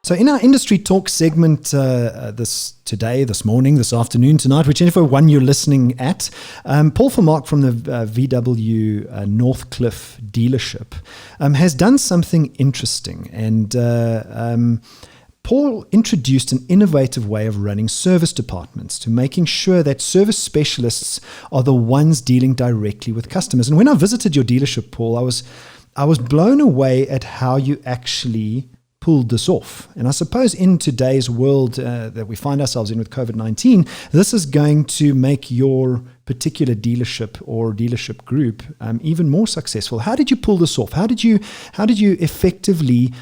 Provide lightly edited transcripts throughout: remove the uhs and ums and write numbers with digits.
So in our industry talk segment this morning, this afternoon, tonight, whichever one you're listening at, Paul Vermaak from the VW Northcliff dealership has done something interesting. And Paul introduced an innovative way of running service departments to making sure that service specialists are the ones dealing directly with customers. And when I visited your dealership, Paul, I was blown away at how you actually pulled this off. And I suppose in today's world that we find ourselves in with COVID-19, this is going to make your particular dealership or dealership group even more successful. How did you pull this off? How did you effectively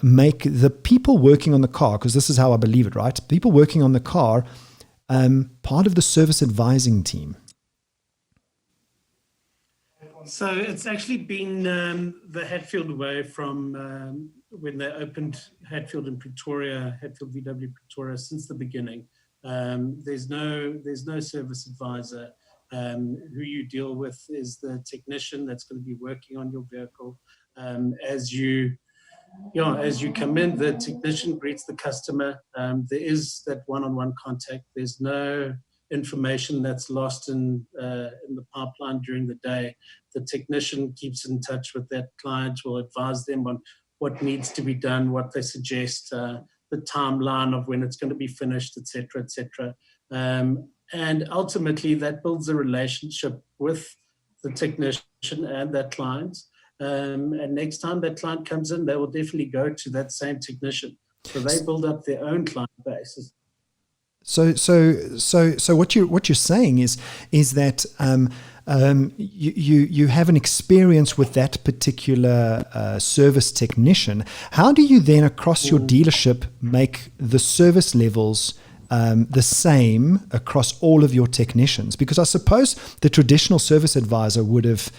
make the people working on the car, because this is how I believe it, right? People working on the car, part of the service advising team? So it's actually been the Hatfield way from when they opened Hatfield in Pretoria, Hatfield VW Pretoria, since the beginning. There's no service advisor. Who you deal with is the technician that's going to be working on your vehicle. As you come in, the technician greets the customer. There is that one-on-one contact. There's no information that's lost in the pipeline during the day. The technician keeps in touch with that client, will advise them on what needs to be done, what they suggest, the timeline of when it's going to be finished, et cetera, et cetera. And ultimately, that builds a relationship with the technician and that client. And next time that client comes in, they will definitely go to that same technician. So they build up their own client bases. So what you're saying is that you have an experience with that particular service technician. How do you then across your dealership make the service levels the same across all of your technicians? Because I suppose the traditional service advisor would have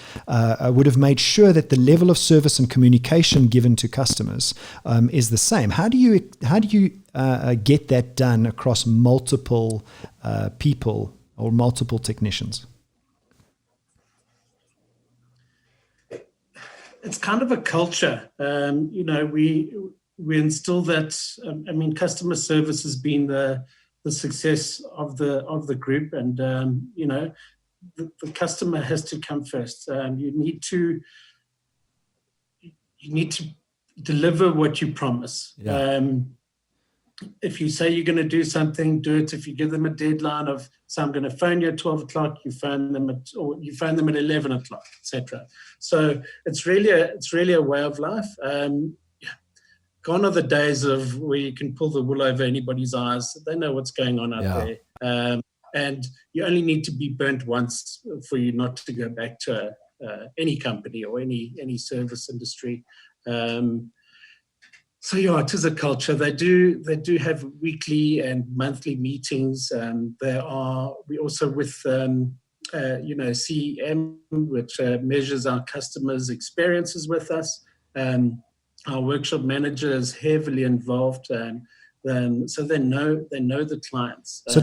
made sure that the level of service and communication given to customers is the same. How do you get that done across multiple people or multiple technicians? It's kind of a culture. We instill that. Customer service has been the success of the group, and the customer has to come first. You need to deliver what you promise. Yeah. If you say you're going to do something, do it. If you give them a deadline of, so I'm going to phone you at 12 o'clock, you phone them at 11 o'clock, etc. So it's really a way of life. Gone are the days of where you can pull the wool over anybody's eyes. They know what's going on out there. And you only need to be burnt once for you not to go back to any company or any service industry. So it is a culture. They do have weekly and monthly meetings. We also with CEM, which measures our customers' experiences with us. Our workshop manager is heavily involved, so they know the clients. So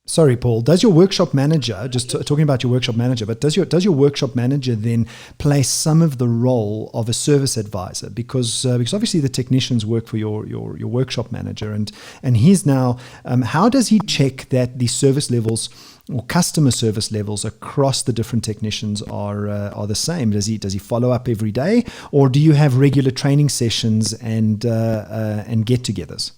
Sorry, Paul, does your workshop manager, just talking about your workshop manager, but does your workshop manager then play some of the role of a service advisor? Because obviously the technicians work for your workshop manager, and he's now, how does he check that the service levels or customer service levels across the different technicians are the same? Does he follow up every day, or do you have regular training sessions and get-togethers?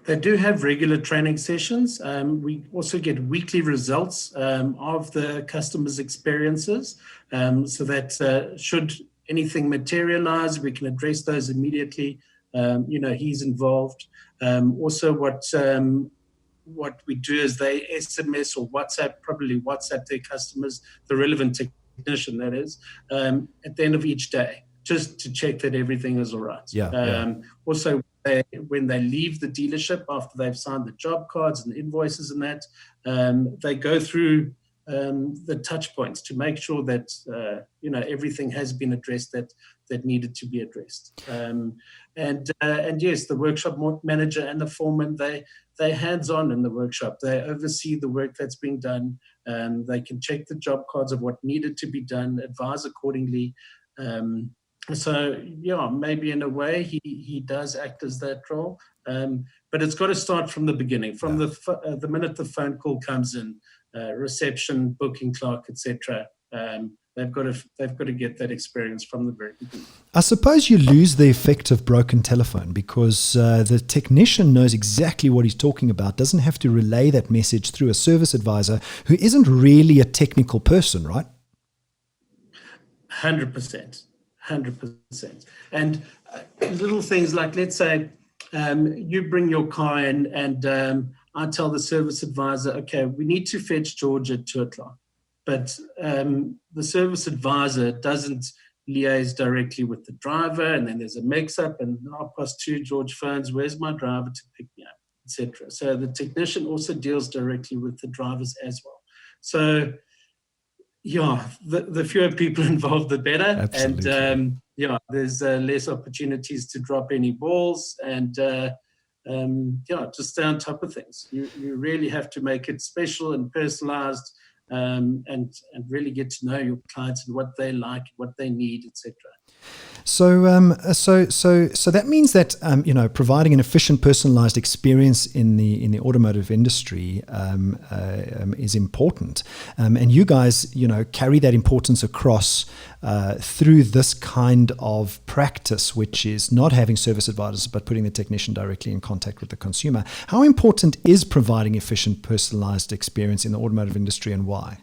They do have regular training sessions. We also get weekly results of the customers' experiences, so that should anything materialize, we can address those immediately. He's involved. Also, what we do is they SMS or probably WhatsApp their customers, the relevant technician, that is, at the end of each day, just to check that everything is all right. Also, when they leave the dealership after they've signed the job cards and the invoices and that, they go through the touch points to make sure that everything has been addressed that needed to be addressed. And yes, the workshop manager and the foreman, they're hands-on in the workshop. They oversee the work that's being done. They can check the job cards of what needed to be done, advise accordingly. So yeah, maybe in a way he does act as that role, but it's got to start from the beginning, from the minute the phone call comes in, reception, booking clerk, etc. They've got to get that experience from the very beginning. I suppose you lose the effect of broken telephone because the technician knows exactly what he's talking about, doesn't have to relay that message through a service advisor who isn't really a technical person, right? 100%. 100%. And little things like, let's say you bring your car in and I tell the service advisor, okay, we need to fetch George at 2:00. But the service advisor doesn't liaise directly with the driver, and then there's a mix-up, and 2:30, George phones, where's my driver to pick me up, etc. So the technician also deals directly with the drivers as well. So yeah, the fewer people involved, the better. Absolutely. And yeah, there's less opportunities to drop any balls, and yeah, just stay on top of things. You really have to make it special and personalized, and really get to know your clients and what they like, what they need, etc. So that means that providing an efficient, personalized experience in the automotive industry is important, and you guys carry that importance across through this kind of practice, which is not having service advisors but putting the technician directly in contact with the consumer. How important is providing efficient, personalized experience in the automotive industry, and why?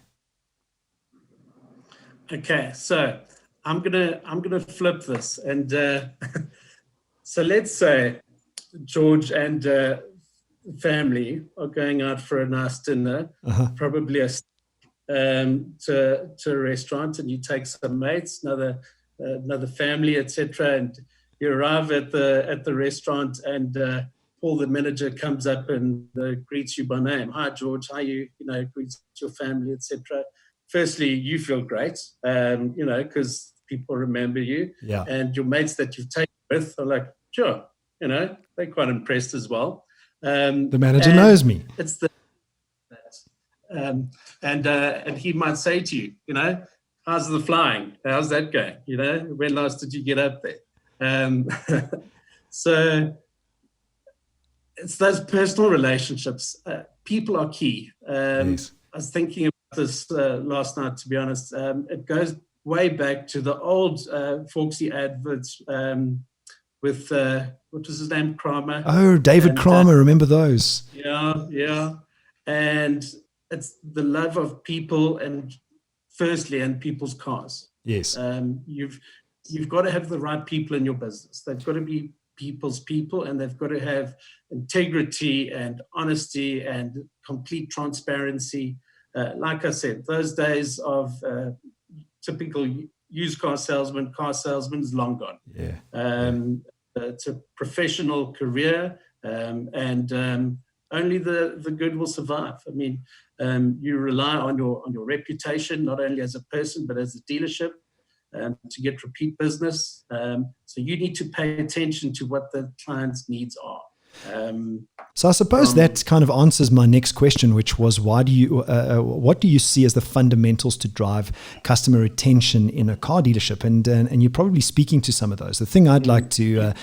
Okay, so I'm gonna flip this, and so let's say George and family are going out for a nice dinner, probably to a restaurant, and you take some mates, another family, etc. And you arrive at the restaurant, and Paul, the manager, comes up and greets you by name. Hi, George. How are you? Greets your family, etc. Firstly, you feel great, because people remember you, and your mates that you've taken with are like, sure, they're quite impressed as well. The manager knows me. It's and he might say to you, how's the flying? How's that going? When last did you get up there? So it's those personal relationships. People are key. Yes. I was thinking about this last night, to be honest. It goes way back to the old Forksy adverts with, what was his name, Kramer? Oh, David Kramer, remember those? Yeah. And it's the love of people, and people's cars. Yes. You've got to have the right people in your business. They've got to be people's people, and they've got to have integrity and honesty and complete transparency. Like I said, those days of typical used car salesman is long gone. It's a professional career, and only the good will survive. I mean, you rely on your reputation, not only as a person but as a dealership, to get repeat business. So you need to pay attention to what the client's needs are. So I suppose that kind of answers my next question, which was, what do you see as the fundamentals to drive customer retention in a car dealership? And you're probably speaking to some of those. The thing I'd like to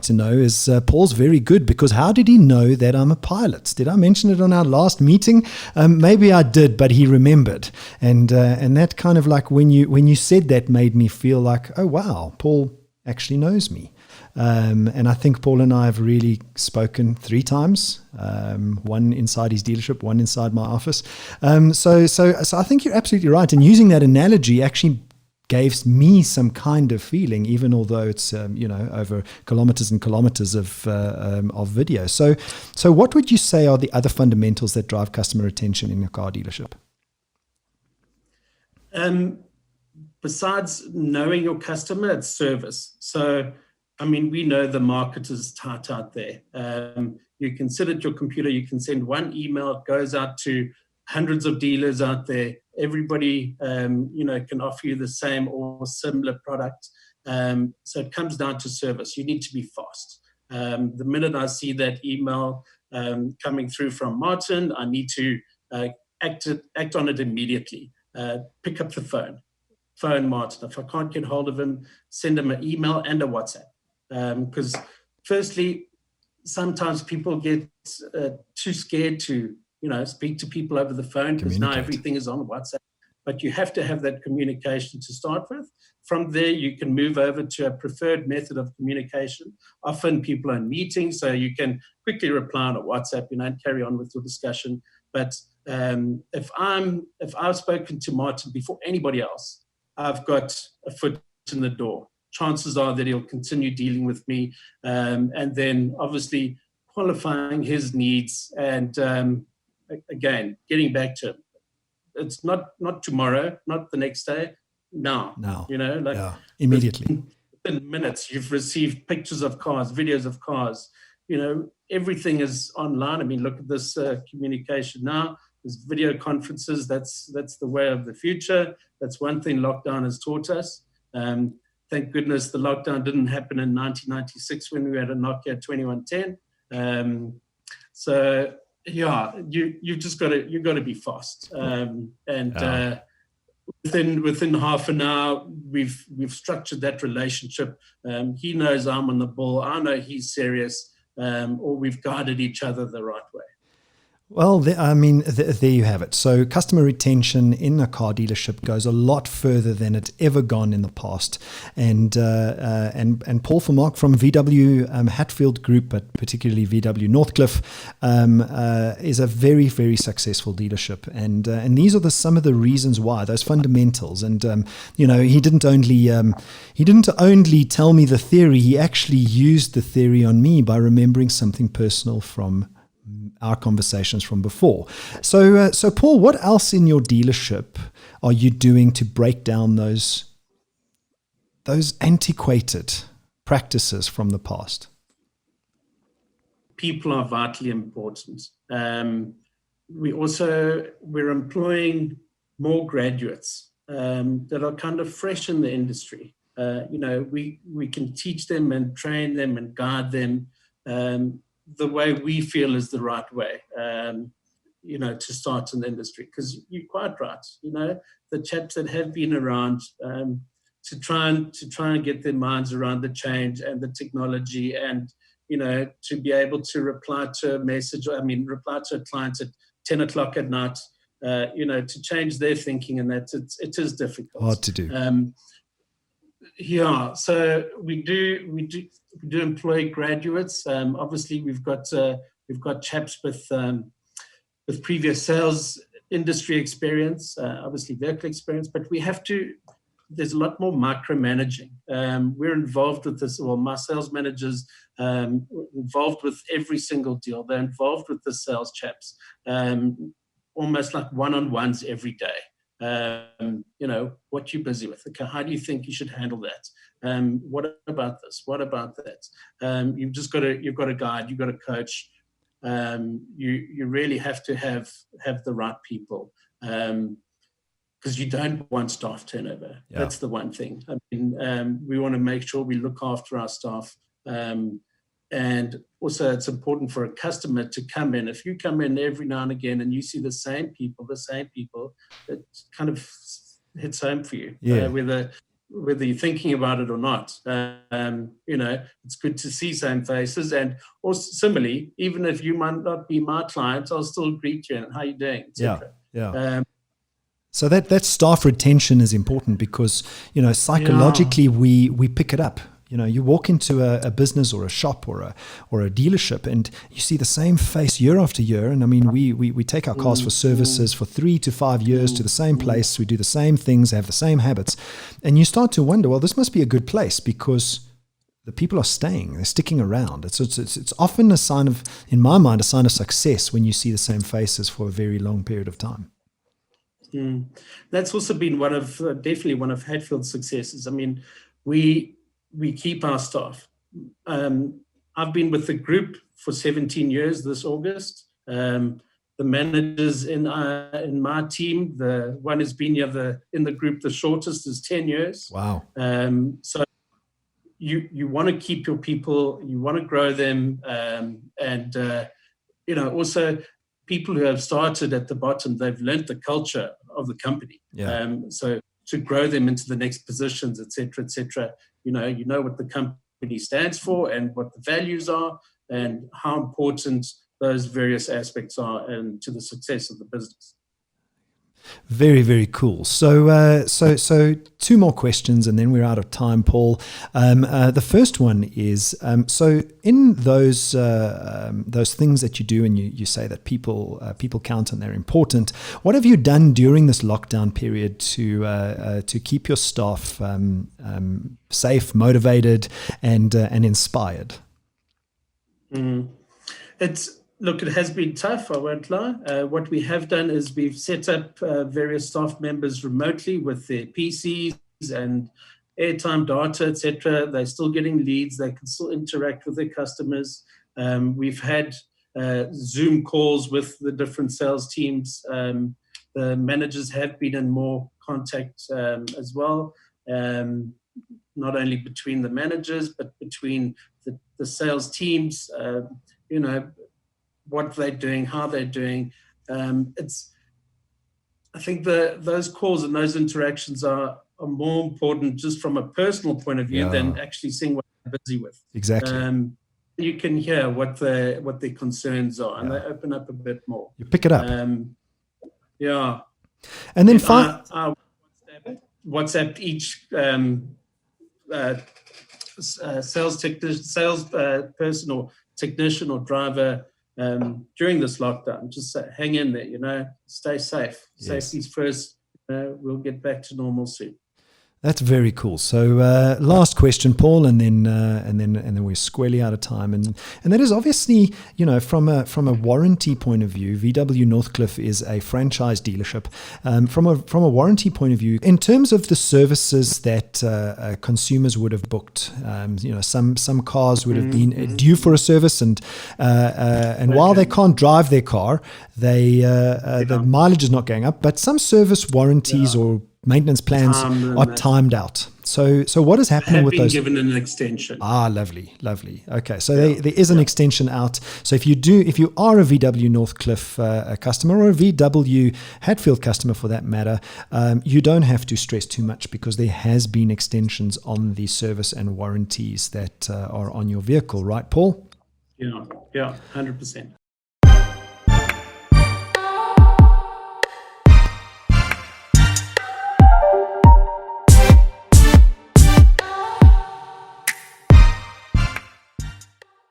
know is, Paul's very good, because how did he know that I'm a pilot? Did I mention it on our last meeting? Maybe I did, but he remembered. And that kind of, like, when you said that, made me feel like, oh wow, Paul actually knows me. And I think Paul and I have really spoken 3 times, one inside his dealership, one inside my office. So I think you're absolutely right. And using that analogy actually gave me some kind of feeling, even although it's over kilometers and kilometers of video. So what would you say are the other fundamentals that drive customer retention in a car dealership? Besides knowing your customer, it's service. So I mean, we know the market is tight out there. You can sit at your computer, you can send one email, it goes out to hundreds of dealers out there. Everybody, can offer you the same or similar product. So it comes down to service. You need to be fast. The minute I see that email coming through from Martin, I need to act on it immediately. Pick up the phone. phone Martin. If I can't get hold of him, send him an email and a WhatsApp. Because firstly, sometimes people get too scared to, speak to people over the phone, because now everything is on WhatsApp. But you have to have that communication to start with. From there, you can move over to a preferred method of communication. Often people are in meetings, so you can quickly reply on a WhatsApp, and carry on with your discussion. But if I've spoken to Martin before anybody else, I've got a foot in the door. Chances are that he'll continue dealing with me, and then obviously qualifying his needs, and again, getting back to him. It's not tomorrow, not the next day, now. Immediately. Within minutes, you've received pictures of cars, videos of cars. Everything is online. I mean, look at this communication now. There's video conferences. That's the way of the future. That's one thing lockdown has taught us. Thank goodness the lockdown didn't happen in 1996 when we had a Nokia 2110. So yeah, you've just got to be fast. Within half an hour, we've structured that relationship. He knows I'm on the ball. I know he's serious, or we've guided each other the right way. Well, there you have it. So customer retention in a car dealership goes a lot further than it's ever gone in the past. And Paul Vermaak from VW Hatfield Group, but particularly VW Northcliff, is a very, very successful dealership. And these are some of the reasons why, those fundamentals. And he didn't only tell me the theory; he actually used the theory on me by remembering something personal from our conversations from before. So Paul, what else in your dealership are you doing to break down those antiquated practices from the past? People are vitally important. We're employing more graduates that are kind of fresh in the industry. We can teach them and train them and guide them the way we feel is the right way, to start in the industry. Because you're quite right, the chaps that have been around to try and get their minds around the change and the technology, and to be able to reply to a client at 10 o'clock at night, to change their thinking, and that it is difficult. Hard to do. So we do employ graduates. Obviously, we've got chaps with previous sales industry experience, obviously vehicle experience, but there's a lot more micromanaging. We're involved with this. Well, my sales managers involved with every single deal. They're involved with the sales chaps, almost like one-on-ones every day. What you're busy with. Okay, how do you think you should handle that? What about this? What about that? You've got a guide, you've got a coach. You really have to have the right people, because you don't want staff turnover. Yeah. That's the one thing. We want to make sure we look after our staff. And also, it's important for a customer to come in. If you come in every now and again and you see the same people, it kind of hits home for you, whether you're thinking about it or not. It's good to see same faces. And also, similarly, even if you might not be my client, I'll still greet you and how you doing, etc. Yeah. So that staff retention is important because, psychologically we pick it up. You walk into a business or a shop or a dealership and you see the same face year after year. And we take our cars for services for 3 to 5 years to the same place. We do the same things, have the same habits. And you start to wonder, well, this must be a good place because the people are staying, they're sticking around. It's often a sign of, in my mind, a sign of success when you see the same faces for a very long period of time. That's also been definitely one of Hatfield's successes. We keep our staff. I've been with the group for 17 years this August. The managers in my team, the one who's been here in the group the shortest is 10 years. Wow. So you want to keep your people, you want to grow them, and also people who have started at the bottom, they've learned the culture of the company. Yeah. So to grow them into the next positions, et cetera, et cetera. You know what the company stands for and what the values are and how important those various aspects are and to the success of the business. Very, very cool. So two more questions, and then we're out of time, Paul. The first one is so in those things that you do, and you say that people count and they're important. What have you done during this lockdown period to keep your staff safe, motivated, and inspired? Look, it has been tough, I won't lie. What we have done is we've set up various staff members remotely with their PCs and airtime data, etc. They're still getting leads. They can still interact with their customers. We've had Zoom calls with the different sales teams. The managers have been in more contact as well, not only between the managers, but between the sales teams, what they're doing, how they're doing. I think those calls and those interactions are more important just from a personal point of view than actually seeing what they're busy with. Exactly. You can hear what their concerns are, and they open up a bit more. You pick it up. And then I WhatsApped each sales person or technician or driver during this lockdown. Just say, hang in there, stay safe. Yes. Safety's first. We'll get back to normal soon. That's very cool. So last question, Paul, and then we're squarely out of time. And that is obviously, from a warranty point of view, VW Northcliff is a franchise dealership. From a warranty point of view, in terms of the services that consumers would have booked, some cars would have been due for a service, and while they can't drive their car, the mileage is not going up, but some service warranties or maintenance plans are timed out. So what is happening with those? Given an extension. Lovely. Okay, so there is an extension out. So if you are a VW Northcliff customer, or a VW Hatfield customer for that matter, you don't have to stress too much, because there has been extensions on the service and warranties that are on your vehicle, right, Paul? Yeah, 100%.